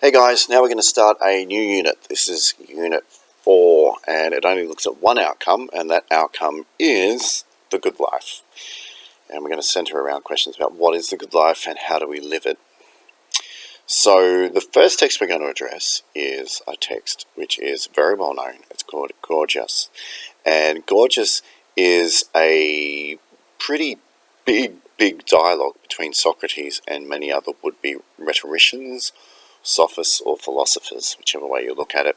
Hey guys, now we're going to start a new unit. This is unit 4 and it only looks at one outcome, and that outcome is the good life. And we're going to center around questions about what is the good life and how do we live it. So the first text we're going to address is a text which is very well known. It's called Gorgias. And Gorgias is a pretty big dialogue between Socrates and many other would-be rhetoricians, sophists or philosophers, whichever way you look at it.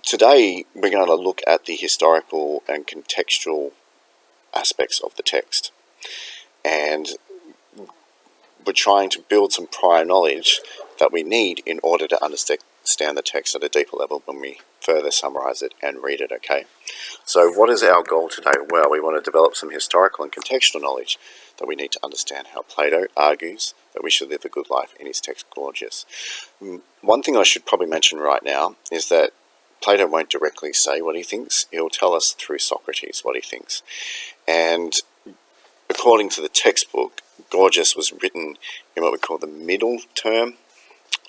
Today we're going to look at the historical and contextual aspects of the text, and we're trying to build some prior knowledge that we need in order to understand the text at a deeper level when we further summarize it and read it, okay? So what is our goal today? Well, we want to develop some historical and contextual knowledge that we need to understand how Plato argues that we should live a good life in his text Gorgias. One thing I should probably mention right now is that Plato won't directly say what he thinks. He'll tell us through Socrates what he thinks. And according to the textbook, Gorgias was written in what we call the middle term,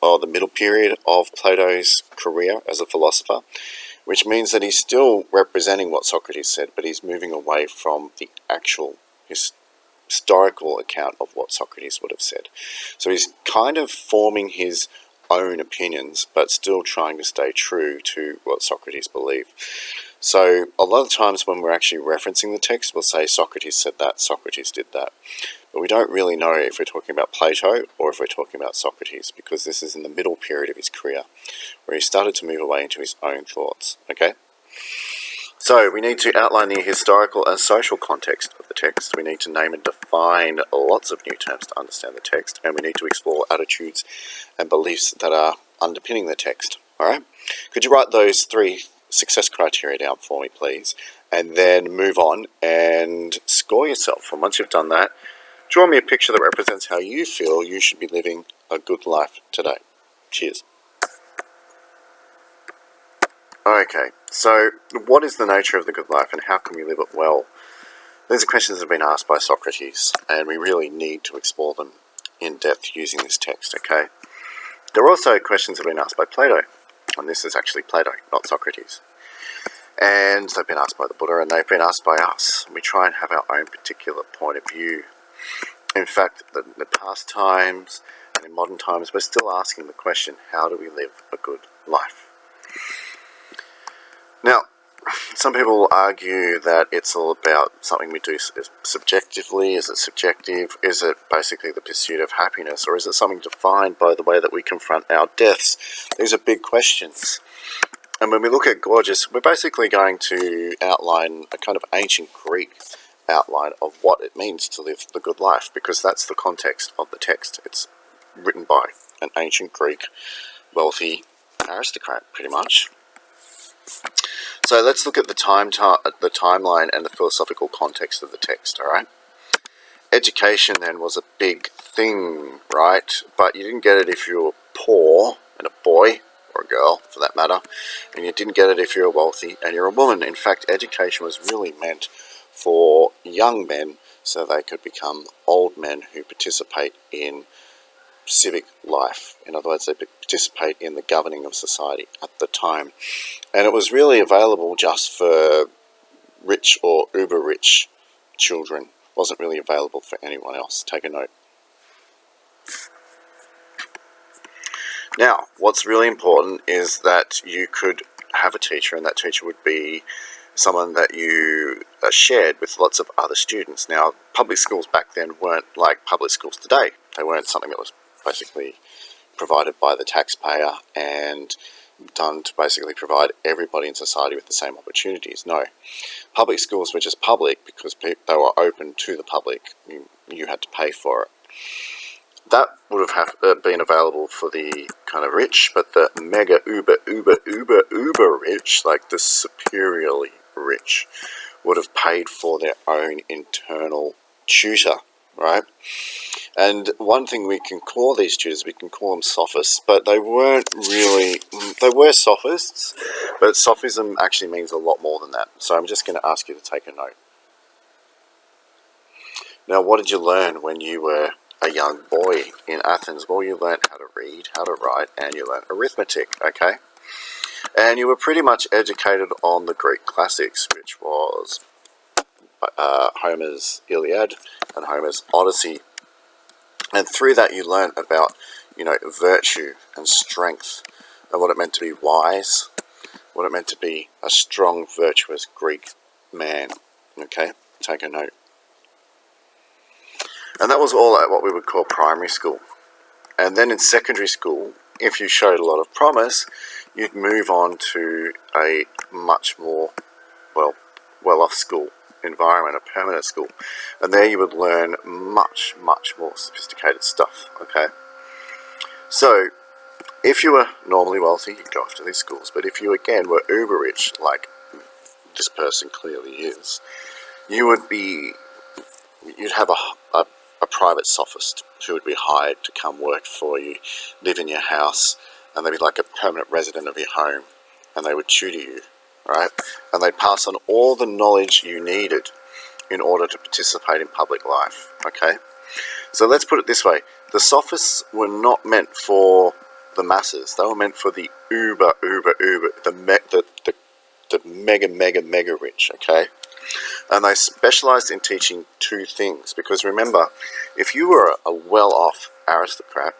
or the middle period of Plato's career as a philosopher, which means that he's still representing what Socrates said, but he's moving away from the actual historical account of what Socrates would have said. So he's kind of forming his own opinions, but still trying to stay true to what Socrates believed. So a lot of times when we're actually referencing the text, we'll say Socrates said that, Socrates did that. But we don't really know if we're talking about Plato or if we're talking about Socrates, because this is in the middle period of his career, where he started to move away into his own thoughts, okay? So we need to outline the historical and social context of the text. We need to name and define lots of new terms to understand the text, and we need to explore attitudes and beliefs that are underpinning the text, all right? Could you write those 3 success criteria down for me, please, and then move on and score yourself. And once you've done that, draw me a picture that represents how you feel you should be living a good life today. Cheers. Okay, so what is the nature of the good life and how can we live it well? These are questions that have been asked by Socrates, and we really need to explore them in depth using this text, okay? There are also questions that have been asked by Plato, and this is actually Plato, not Socrates. And they've been asked by the Buddha, and they've been asked by us. We try and have our own particular point of view. In fact, in the past times and in modern times, we're still asking the question, how do we live a good life? Now, some people will argue that it's all about something we do subjectively. Is it subjective? Is it basically the pursuit of happiness? Or is it something defined by the way that we confront our deaths? These are big questions. And when we look at Gorgias, we're basically going to outline a kind of ancient Greek outline of what it means to live the good life, because that's the context of the text. It's written by an ancient Greek wealthy aristocrat, pretty much. So let's look at the timeline and the philosophical context of the text, all right? Education then was a big thing, right? But you didn't get it if you were poor and a boy, or a girl for that matter, and you didn't get it if you're wealthy and you're a woman. In fact, education was really meant for young men so they could become old men who participate in civic life. In other words, they participate in the governing of society at the time. And it was really available just for rich or uber rich children. It wasn't really available for anyone else. Take a note. Now, what's really important is that you could have a teacher, and that teacher would be someone that you shared with lots of other students. Now, public schools back then weren't like public schools today. They weren't something that was basically provided by the taxpayer and done to basically provide everybody in society with the same opportunities. No. Public schools were just public because they were open to the public. You had to pay for it. That would have been available for the kind of rich, but the mega uber rich, like the superiorly rich, would have paid for their own internal tutor, right? And one thing we can call these tutors, we can call them sophists, but they weren't really, they were sophists, but sophism actually means a lot more than that. So I'm just going to ask you to take a note. Now, what did you learn when you were a young boy in Athens? Well, you learnt how to read, how to write, and you learnt arithmetic, okay? And you were pretty much educated on the Greek classics, which was Homer's Iliad and Homer's Odyssey. And through that you learnt about, virtue and strength, and what it meant to be wise, what it meant to be a strong, virtuous Greek man, okay? Take a note. And that was all at what we would call primary school. And then in secondary school, if you showed a lot of promise, you'd move on to a much more, well-off school environment, a permanent school. And there you would learn much, much more sophisticated stuff, okay? So, if you were normally wealthy, you'd go off to these schools. But if you, again, were uber rich, like this person clearly is, you'd have a private sophist who would be hired to come work for you, live in your house, and they'd be like a permanent resident of your home, and they would tutor you, right? And they'd pass on all the knowledge you needed in order to participate in public life, okay? So let's put it this way. The sophists were not meant for the masses. They were meant for the the mega rich, okay? And they specialized in teaching two things, because remember, if you were a well-off aristocrat,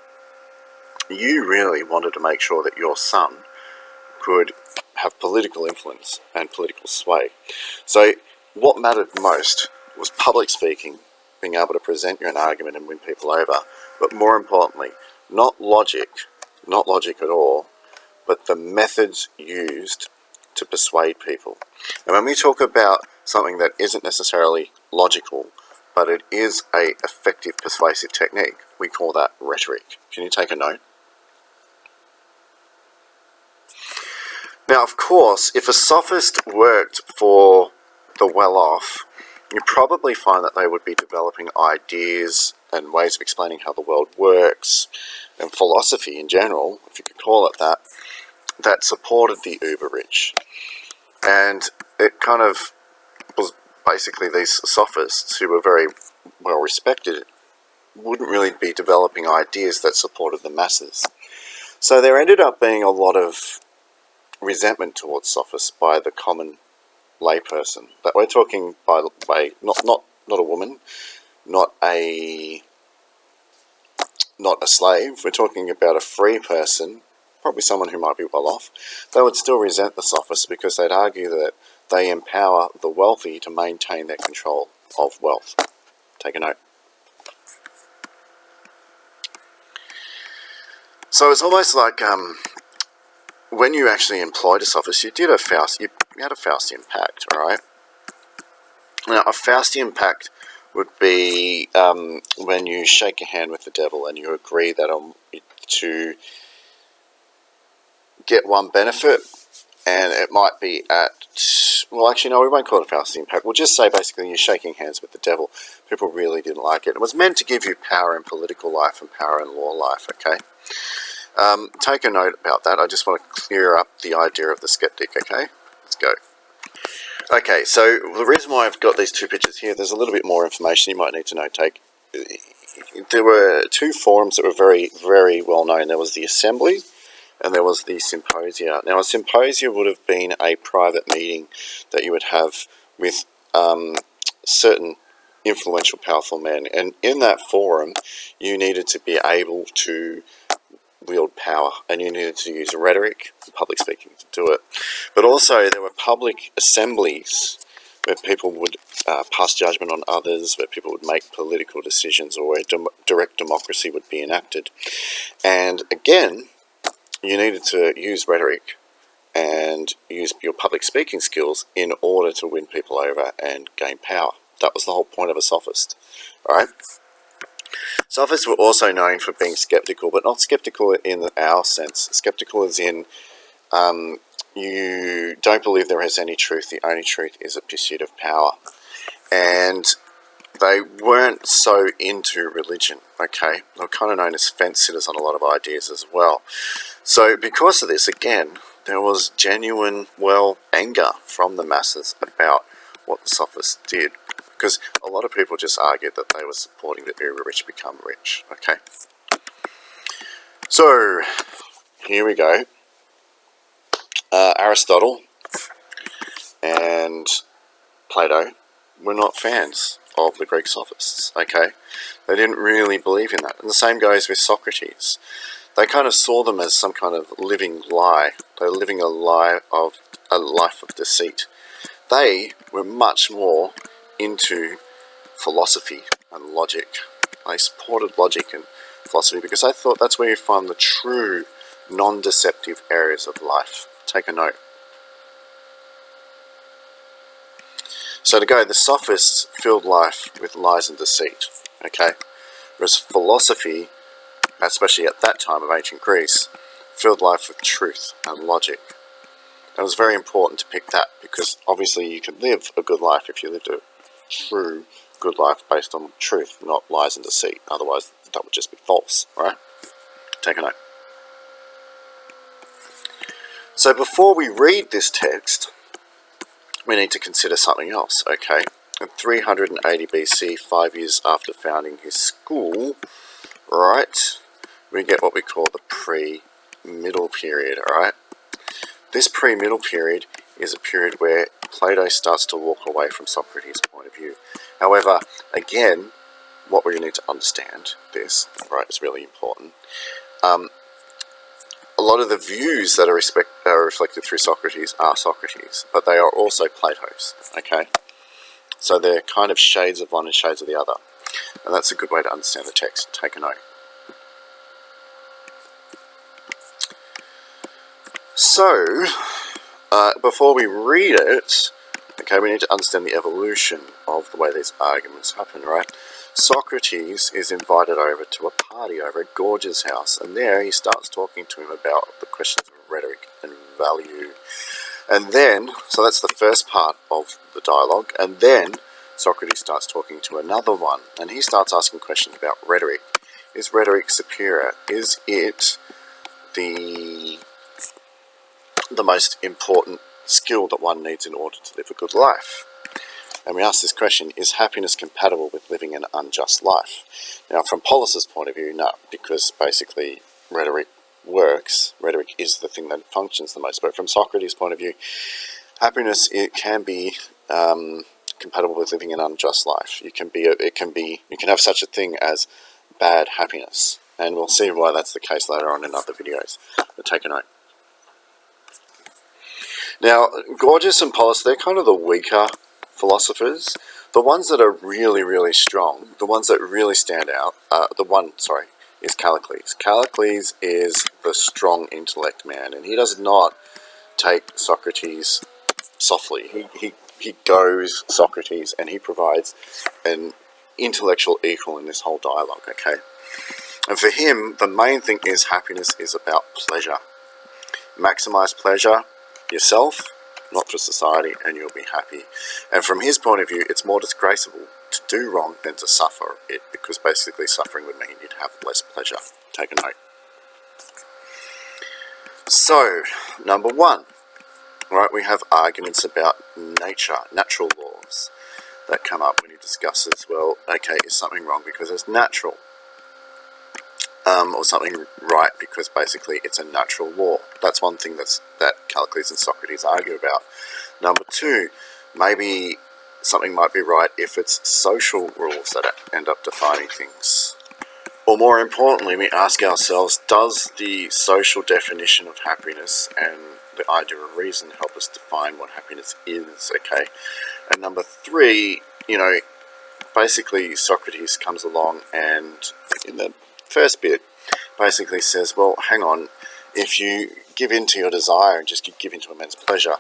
you really wanted to make sure that your son could have political influence and political sway. So what mattered most was public speaking, being able to present an argument and win people over, but more importantly, not logic at all, but the methods used to persuade people. And when we talk about something that isn't necessarily logical, but it is an effective persuasive technique, we call that rhetoric. Can you take a note? Now, of course, if a sophist worked for the well-off, you probably find that they would be developing ideas and ways of explaining how the world works, and philosophy in general, if you could call it that, that supported the uber-rich. And it kind of was basically these sophists, who were very well respected, wouldn't really be developing ideas that supported the masses. So there ended up being a lot of resentment towards sophists by the common layperson. But we're talking by not a woman, not a slave. We're talking about a free person, probably someone who might be well off. They would still resent the sophists because they'd argue that they empower the wealthy to maintain their control of wealth. Take a note. So it's almost like when you actually employed a sophist, you had a Faustian pact, all right? Now, a Faustian pact would be when you shake a hand with the devil and you agree that to get one benefit, and it might be at, well, actually, no, we won't call it a Faustian pact. We'll just say basically you're shaking hands with the devil. People really didn't like it. It was meant to give you power in political life and power in law life, okay? Take a note about that. I just want to clear up the idea of the skeptic, okay? Let's go. Okay, so the reason why I've got these two pictures here, there's a little bit more information you might need to know. There were two forums that were very, very well known. There was the assembly and there was the symposia. Now, a symposia would have been a private meeting that you would have with certain influential, powerful men. And in that forum, you needed to be able to wield power, and you needed to use rhetoric and public speaking to do it. But also there were public assemblies where people would pass judgment on others, where people would make political decisions, or where direct democracy would be enacted. And again, you needed to use rhetoric and use your public speaking skills in order to win people over and gain power. That was the whole point of a sophist, all right? Sophists were also known for being skeptical, but not skeptical in our sense. Skeptical as in you don't believe there is any truth. The only truth is a pursuit of power. And they weren't so into religion, okay? They were kind of known as fence sitters on a lot of ideas as well. So because of this, again, there was genuine, anger from the masses about what the sophists did. because a lot of people just argued that they were supporting the uber rich become rich. Okay, so here we go. Aristotle and Plato were not fans of the Greek sophists. Okay, they didn't really believe in that, and the same goes with Socrates. They kind of saw them as some kind of living lie. They're living a life of deceit. They were much more into philosophy and logic. They supported logic and philosophy because they thought that's where you find the true non-deceptive areas of life. Take a note. So to go, the sophists filled life with lies and deceit. Okay, whereas philosophy, especially at that time of ancient Greece, filled life with truth and logic. And it was very important to pick that because obviously you could live a good life if you lived a true good life based on truth, not lies and deceit. Otherwise, that would just be false, right? Take a note. So before we read this text, we need to consider something else, okay? In 380 BC, 5 years after founding his school, right, we get what we call the pre-middle period, alright? This pre-middle period is a period where Plato starts to walk away from Socrates' point of view. However, again, what we need to understand, this, right, is really important. A lot of the views that are reflected through Socrates are Socrates, but they are also Plato's, okay? So they're kind of shades of one and shades of the other. And that's a good way to understand the text. Take a note. So, before we read it, okay, we need to understand the evolution of the way these arguments happen, right? Socrates is invited over to a party over at Gorgias' house, and there he starts talking to him about the questions of rhetoric and value. And then, so that's the first part of the dialogue, and then Socrates starts talking to another one, and he starts asking questions about rhetoric. Is rhetoric superior? Is it the most important skill that one needs in order to live a good life? And we ask this question, is happiness compatible with living an unjust life? Now, from Polis's point of view, no, because basically rhetoric works. Rhetoric is the thing that functions the most. But from Socrates' point of view, happiness, it can be compatible with living an unjust life. You can have such a thing as bad happiness. And we'll see why that's the case later on in other videos. But take a note. Now, Gorgias and Polis, they're kind of the weaker philosophers. The ones that are really, really strong, the ones that really stand out, is Callicles. Callicles is the strong intellect man, and he does not take Socrates softly. He goes Socrates, and he provides an intellectual equal in this whole dialogue, okay? And for him, the main thing is happiness is about pleasure. Maximize pleasure yourself, not for society, and you'll be happy. And from his point of view, it's more disgraceful to do wrong than to suffer it, because basically suffering would mean you'd have less pleasure. Take a note. So, number one, right, we have arguments about nature, natural laws that come up when you discuss as well. Okay, is something wrong because it's natural? Or something right because basically it's a natural law. That's one thing that Callicles and Socrates argue about. Number two, maybe something might be right if it's social rules that end up defining things. Or more importantly, we ask ourselves, does the social definition of happiness and the idea of reason help us define what happiness is, okay? And number three, basically Socrates comes along and in the first bit basically says, well, hang on, if you give in to your desire and just give in to immense pleasure,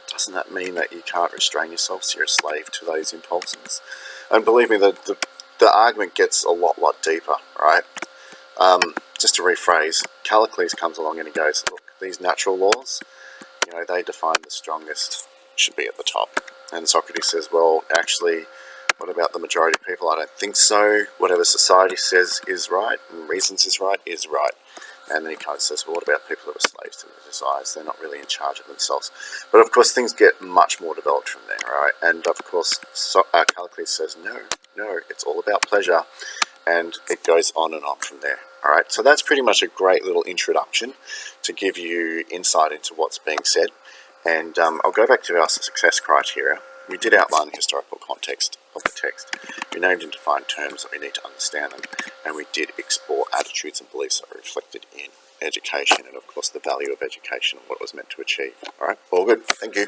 doesn't that mean that you can't restrain yourself, so you're a slave to those impulses? And believe me, the argument gets a lot deeper, right? Just to rephrase, Callicles comes along and he goes, look, these natural laws, they define the strongest should be at the top. And Socrates says, well, actually, what about the majority of people? I don't think so. Whatever society says is right and reasons is right. And then he kind of says, well, what about people who are slaves to their desires? They're not really in charge of themselves. But of course, things get much more developed from there, right? And of course, Callicles says, no, it's all about pleasure. And it goes on and on from there. All right, so that's pretty much a great little introduction to give you insight into what's being said. And I'll go back to our success criteria. We did outline the historical context of the text. We named and defined terms that we need to understand them. And we did explore attitudes and beliefs that are reflected in education and, of course, the value of education and what it was meant to achieve. All right, all good. Thank you.